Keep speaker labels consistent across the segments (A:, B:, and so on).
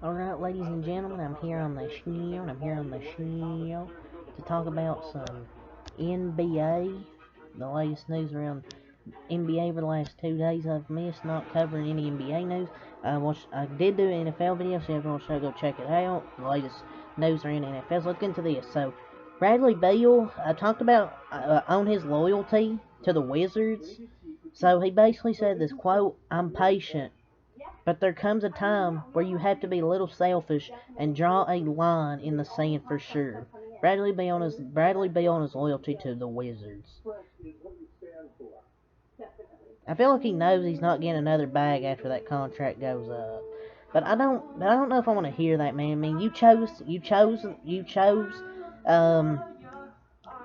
A: Alright, ladies and gentlemen, I'm here on the show to talk about some NBA, the latest news around NBA over the last 2 days. I've missed not covering any NBA news. I did do an NFL video, so everyone should go check it out. The latest news around the NFL. So let's get into this. So, Bradley Beal talked about on his loyalty to the Wizards. So he basically said this quote, "I'm patient. But there comes a time where you have to be a little selfish and draw a line in the sand for sure." Bradley Beal and his loyalty to the Wizards. I feel like he knows he's not getting another bag after that contract goes up. But I don't know if I want to hear that, man. I mean, you chose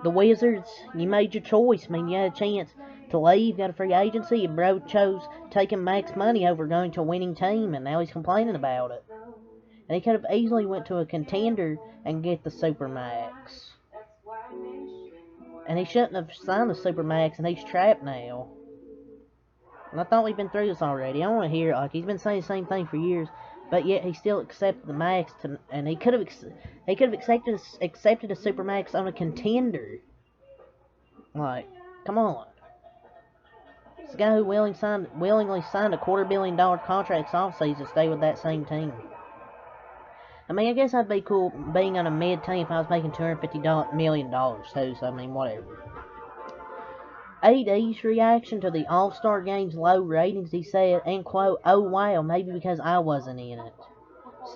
A: the Wizards. You made your choice. I mean, you had a chance to leave, got a free agency, and bro chose taking max money over going to a winning team, and now he's complaining about it. And he could have easily went to a contender and get the Supermax. And he shouldn't have signed the Supermax, and he's trapped now. And I thought we'd been through this already. I don't want to hear it. Like, he's been saying the same thing for years, but yet he still accepted the max, and he could have accepted a Supermax on a contender. Like, come on. It's a guy who willingly signed a $250 million contract offseason to stay with that same team. I mean, I guess I'd be cool being on a mid team if I was making $250 million too, so I mean, whatever. AD's reaction to the All-Star Game's low ratings, he said, and quote, "Oh wow, maybe because I wasn't in it.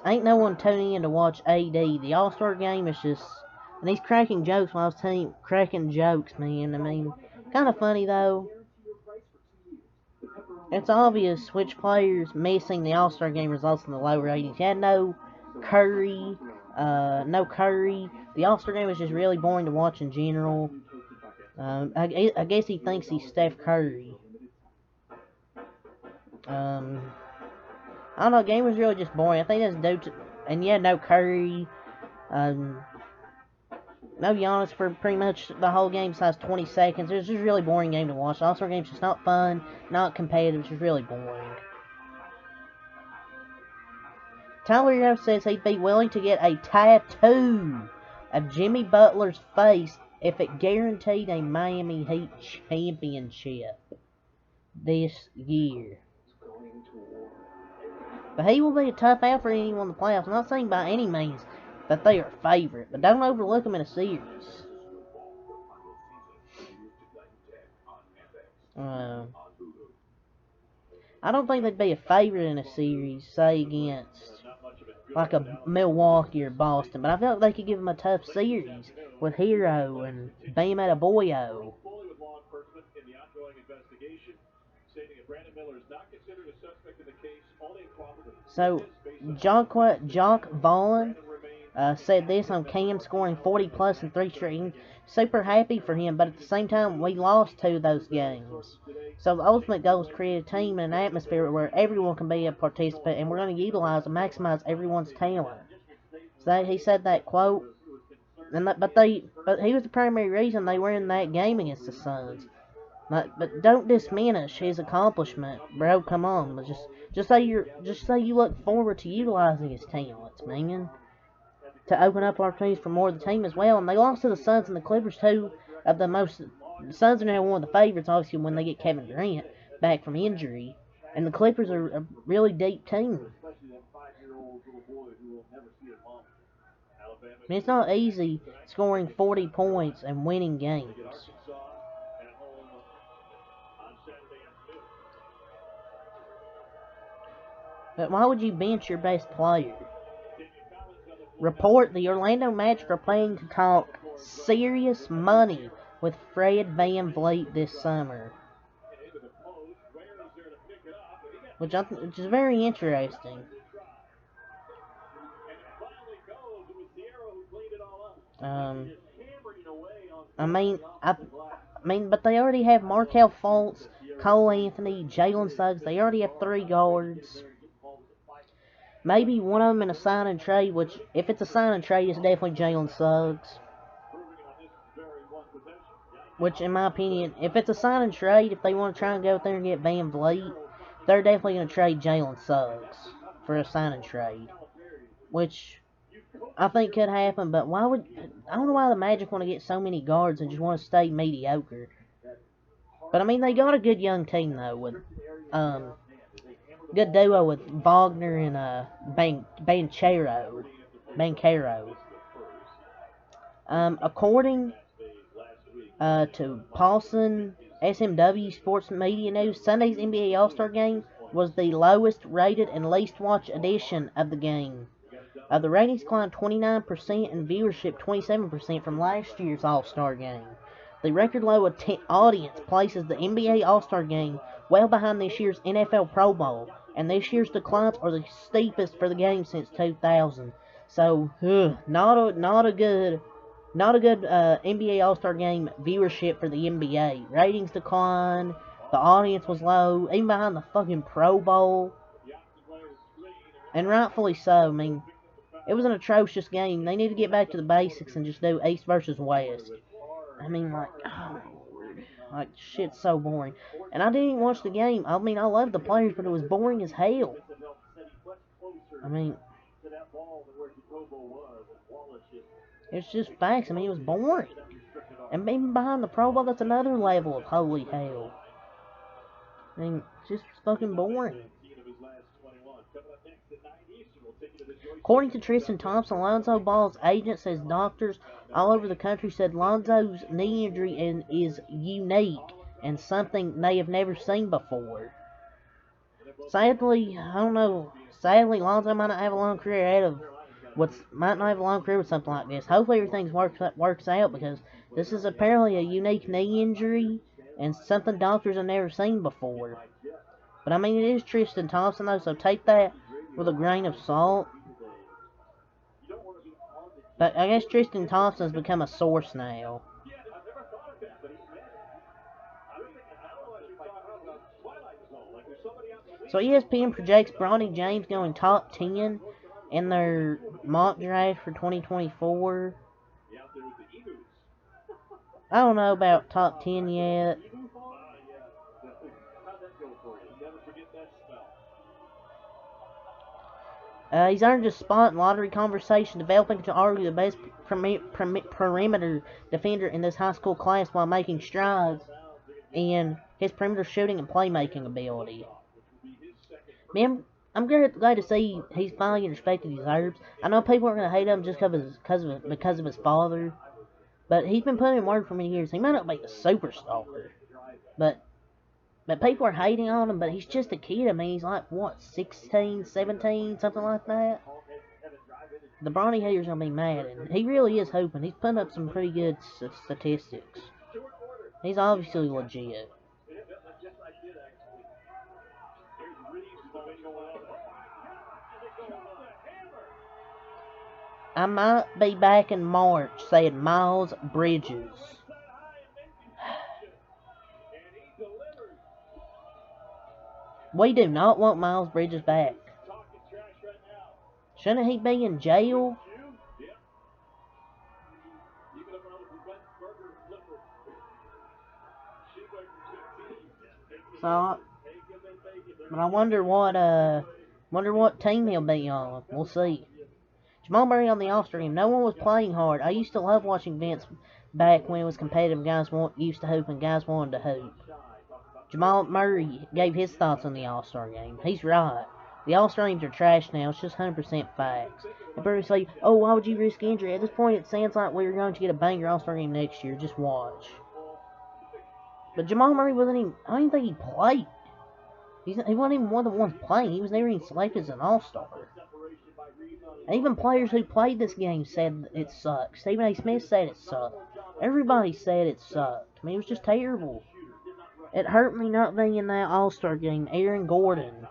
A: Ain't no one tuning in to watch AD. The All-Star Game is just..." And he's cracking jokes while his team cracking jokes, man. I mean, kind of funny though. It's obvious which players missing the All-Star Game results in the low ratings. You had no Curry. The All-Star Game was just really boring to watch in general. I guess he thinks he's Steph Curry. I don't know, the game was really just boring. I think that's due to... And yeah, no Curry. No Giannis for pretty much the whole game besides 20 seconds. It was just a really boring game to watch. The All-Star Game's just not fun, not competitive. It's just really boring. Tyler Hero says he'd be willing to get a tattoo of Jimmy Butler's face if it guaranteed a Miami Heat championship this year. But he will be a tough out for anyone in the playoffs. I'm not saying by any means that they are favorite, but don't overlook them in a series. I don't think they'd be a favorite in a series, say against like a Milwaukee or Boston, but I felt like they could give them a tough series with Hero and Bam Adebayo. So, Jock Vaughn said this on Cam scoring 40 plus in 3 straight games. Super happy for him, but at the same time, we lost 2 of those games. So the ultimate goal is to create a team and an atmosphere where everyone can be a participant, and we're going to utilize and maximize everyone's talent. So he said that quote, but he was the primary reason they were in that game against the Suns. But don't diminish his accomplishment, bro. Come on, just say you look forward to utilizing his talents, man, to open up opportunities for more of the team as well. And they lost to the Suns and the Clippers, two of the most. The Suns are now one of the favorites, obviously, when they get Kevin Durant back from injury, and the Clippers are a really deep team. I mean, it's not easy scoring 40 points and winning games. But why would you bench your best player? Report the Orlando Magic are planning to talk serious money with Fred VanVleet this summer, which is very interesting. But they already have Markelle Fultz, Cole Anthony, Jalen Suggs. They already have 3 guards. Maybe one of them in a sign and trade, which, if it's a sign and trade, it's definitely Jalen Suggs. Which, in my opinion, if it's a sign and trade, if they want to try and go out there and get VanVleet, they're definitely going to trade Jalen Suggs. for a sign and trade, which I think could happen. But I don't know why the Magic want to get so many guards and just want to stay mediocre. But I mean, they got a good young team though with um good duo with Wagner and Banchero. According to Paulson SMW Sports Media News, Sunday's NBA All-Star Game was the lowest rated and least watched edition of the game. The ratings climbed 29% and viewership 27% from last year's All-Star Game. The record low audience places the NBA All-Star Game well behind this year's NFL Pro Bowl, and this year's declines are the steepest for the game since 2000. So, not a good NBA All-Star Game viewership for the NBA. Ratings declined, the audience was low, even behind the fucking Pro Bowl, and rightfully so. I mean, it was an atrocious game. They need to get back to the basics and just do East versus West. I mean, like, oh, like, shit's so boring. And I didn't even watch the game. I mean, I loved the players, but it was boring as hell. I mean, it's just facts. I mean, it was boring. And even behind the Pro Bowl, that's another level of holy hell. I mean, it's just fucking boring. According to Tristan Thompson, Lonzo Ball's agent says doctors all over the country said Lonzo's knee injury is unique and something they have never seen before. Sadly, I don't know. Sadly, Lonzo might not have a long career ahead of might not have a long career with something like this. Hopefully, everything works out because this is apparently a unique knee injury and something doctors have never seen before. But I mean, it is Tristan Thompson though, so take that with a grain of salt. But I guess Tristan Thompson has become a source now. So ESPN projects Bronny James going top 10 in their mock draft for 2024. I don't know about top 10 yet. He's earned a spot in lottery conversation, developing to argue the best perimeter defender in this high school class while making strides in his perimeter shooting and playmaking ability. Man, I'm glad to see he's finally getting respect he deserves. I know people are going to hate him just because of his father, but he's been putting in work for many years. He might not be a superstar, but people are hating on him, but he's just a kid. I mean, he's like, what, 16, 17, something like that? The Bronny haters are going to be mad, and he really is hoping. He's putting up some pretty good statistics. He's obviously legit. I might be back in March, said Miles Bridges. We do not want Miles Bridges back. Shouldn't he be in jail? So, but I wonder what team he'll be on. We'll see. Jamal Murray on the All-Star team. No one was playing hard. I used to love watching Vince back when it was competitive. Guys used to hoop and guys wanted to hoop. Jamal Murray gave his thoughts on the All-Star game. He's right. The All-Star games are trash now. It's just 100% facts. And people say, oh, why would you risk injury? At this point, it sounds like we're going to get a banger All-Star game next year. Just watch. But Jamal Murray wasn't even, I don't even think he played. He wasn't even one of the ones playing. He was never even selected as an All-Star. And even players who played this game said it sucked. Stephen A. Smith said it sucked. Everybody said it sucked. I mean, it was just terrible. It hurt me not being in that All-Star game. Aaron Gordon.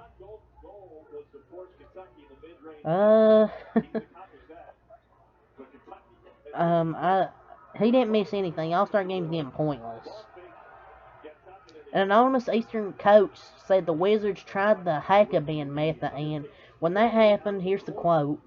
A: He didn't miss anything. All-Star game's getting pointless. An anonymous Eastern coach said the Wizards tried the Hack-a-Ben method, and when that happened, here's the quote.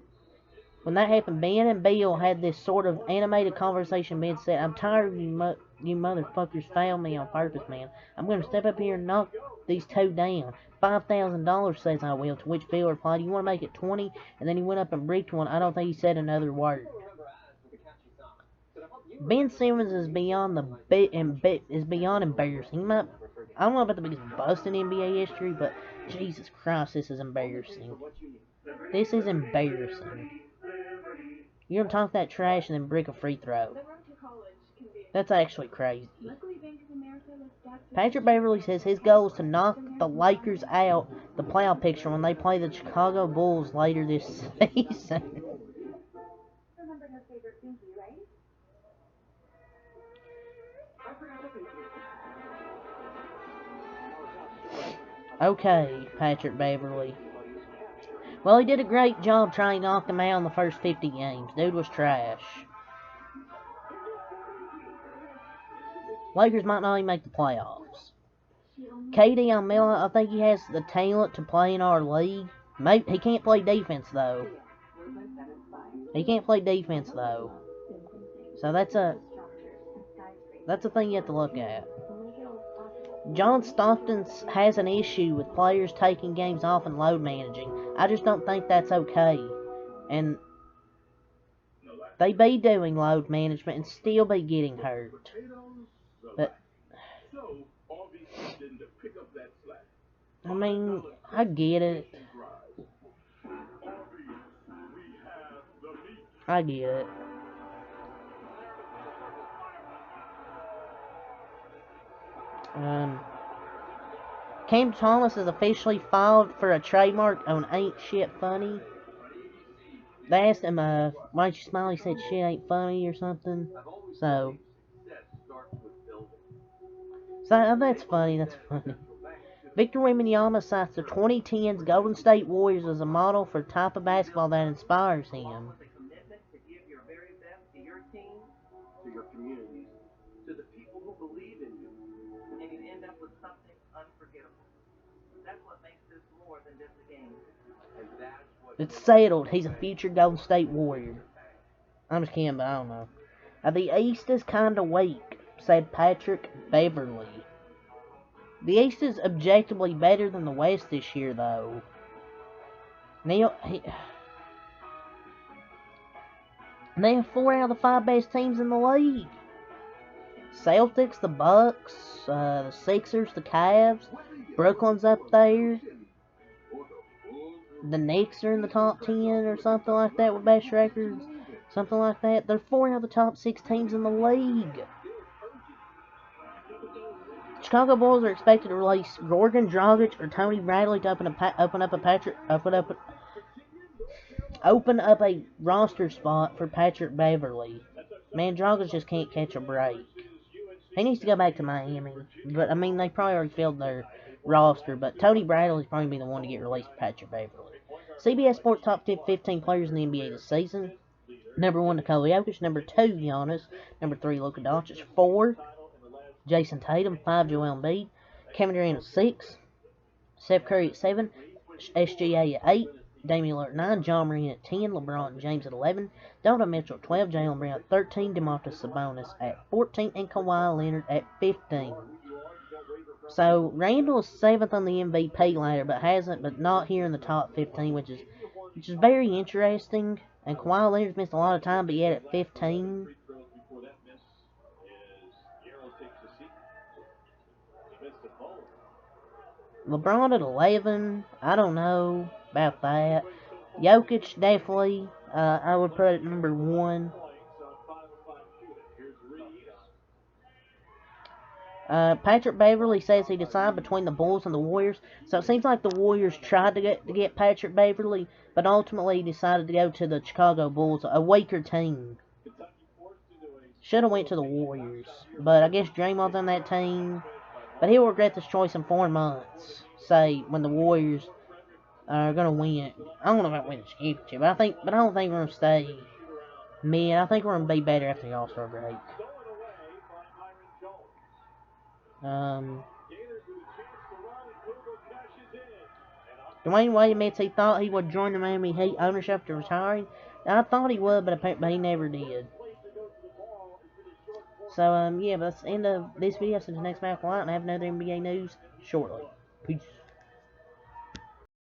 A: When that happened, Ben and Bill had this sort of animated conversation. Ben said, "I'm tired of you motherfuckers found me on purpose, man. I'm gonna step up here and knock these two down. $5,000 says I will." To which Bill replied, "You want to make it 20?" And then he went up and bricked one. I don't think he said another word. Ben Simmons is beyond is beyond embarrassing. He might, I don't know about the biggest bust in NBA history, but Jesus Christ, this is embarrassing. This is embarrassing. You're gonna talk that trash and then brick a free throw. That's actually crazy. Patrick Beverley says his goal is to knock the Lakers out the playoff picture when they play the Chicago Bulls later this season. Okay, Patrick Beverley. Well, he did a great job trying to knock them out in the first 50 games. Dude was trash. Lakers might not even make the playoffs. KD on Miller, I think he has the talent to play in our league. Maybe, he can't play defense, though. He can't play defense, though. So that's a thing you have to look at. John Stockton has an issue with players taking games off and load managing. I just don't think that's okay. And they be doing load management and still be getting hurt. But I mean, I get it. I get it. Cam Thomas is officially filed for a trademark on Ain't Shit Funny. They asked him, why don't you smile? He said shit ain't funny or something. So that's funny, that's funny. Victor Wembanyama cites the 2010s Golden State Warriors as a model for the type of basketball that inspires him. It's settled. He's a future Golden State Warrior. I'm just kidding, but I don't know. The East is kinda weak, said Patrick Beverley. The East is objectively better than the West this year, though. They have 4 out of the 5 best teams in the league. Celtics, the Bucks, the Sixers, the Cavs. Brooklyn's up there. The Knicks are in the top 10 or something like that with best records. Something like that. They're 4 out of the top 6 teams in the league. Chicago Bulls are expected to release Goran Dragic or Tony Bradley to open up a roster spot for Patrick Beverley. Man, Dragic just can't catch a break. He needs to go back to Miami. But, I mean, they probably already filled their roster. But Tony Bradley's probably be the one to get released for Patrick Beverley. CBS Sports top 15 players in the NBA this season. Number 1, Nikola Jokic. Number 2, Giannis. Number 3, Luka Doncic. 4, Jason Tatum. 5, Joel Embiid. Kevin Durant at 6. Steph Curry at 7. SGA at 8. Damian Lillard at 9. John Moran at 10. LeBron James at 11. Donovan Mitchell at 12. Jaylen Brown at 13. DeMarcus Sabonis at 14. And Kawhi Leonard at 15. So, Randall is 7th on the MVP ladder, but not here in the top 15, which is very interesting. And Kawhi Leonard's missed a lot of time, but yet at 15. LeBron at 11. I don't know about that. Jokic, definitely. I would put it number 1. Patrick Beverley says he decided between the Bulls and the Warriors. So it seems like the Warriors tried to get Patrick Beverley, but ultimately decided to go to the Chicago Bulls, a weaker team. Should have went to the Warriors, but I guess Draymond's on that team. But he'll regret this choice in 4 months. Say when the Warriors are gonna win. I don't know about winning the championship, but I don't think we're gonna stay mid. I think we're gonna be better after the All-Star break. Dwayne Wade admits he thought he would join the Miami Heat ownership after retiring, I thought he would, but apparently he never did. So, yeah, but that's the end of this video. So the next match will out and I have another NBA news shortly. Peace.